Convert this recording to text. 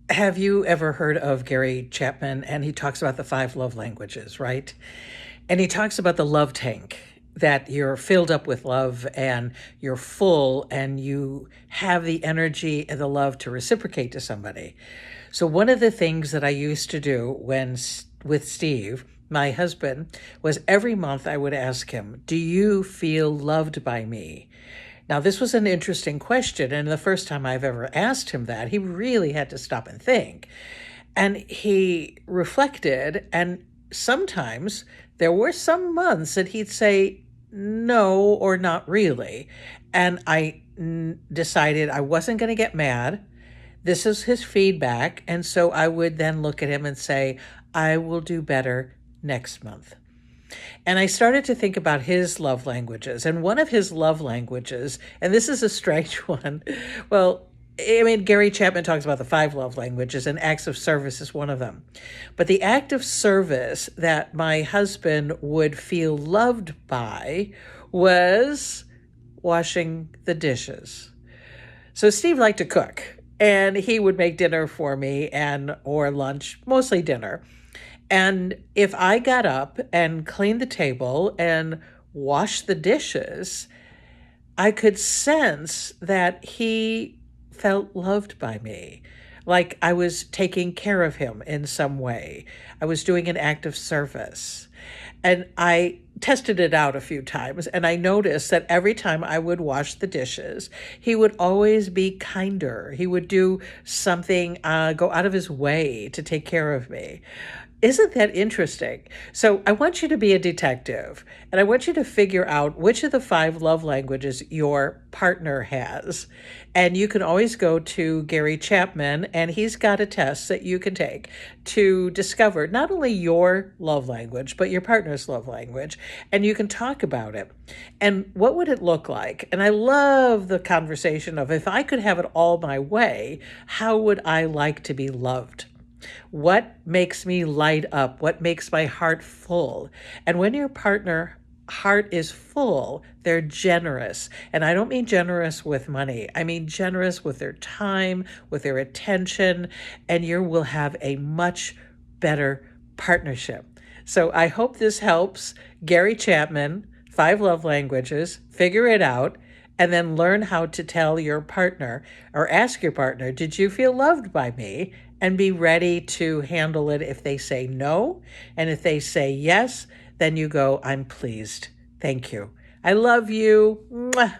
Have you ever heard of Gary Chapman? And he talks about the five love languages, right? And he talks about the love tank, that you're filled up with love and you're full and you have the energy and the love to reciprocate to somebody. So, one of the things that I used to do with Steve, my husband, was every month I would ask him, "Do you feel loved by me?" Now, this was an interesting question. And the first time I've ever asked him that, he really had to stop and think. And he reflected. And sometimes there were some months that he'd say, no, or not really. And I decided I wasn't going to get mad. This is his feedback. And so I would then look at him and say, I will do better next month. And I started to think about his love languages. And one of his love languages, and this is a strange one, well, I mean, Gary Chapman talks about the five love languages, and acts of service is one of them. But the act of service that my husband would feel loved by was washing the dishes. So Steve liked to cook, and he would make dinner for me and or lunch, mostly dinner. And if I got up and cleaned the table and washed the dishes, I could sense that he felt loved by me, like I was taking care of him in some way. I was doing an act of service. And I tested it out a few times, and I noticed that every time I would wash the dishes, he would always be kinder. He would do something, go out of his way to take care of me. Isn't that interesting? So I want you to be a detective, and I want you to figure out which of the five love languages your partner has. And you can always go to Gary Chapman, and he's got a test that you can take to discover not only your love language, but your partner's love language. And you can talk about it. And what would it look like? And I love the conversation of, if I could have it all my way, how would I like to be loved? What makes me light up? What makes my heart full? And when your partner heart is full, they're generous. And I don't mean generous with money. I mean generous with their time, with their attention, and you will have a much better partnership. So I hope this helps. Gary Chapman, five love languages, figure it out, and then learn how to tell your partner or ask your partner, did you feel loved by me? And be ready to handle it if they say no. And if they say yes, then you go, I'm pleased. Thank you. I love you. Mwah.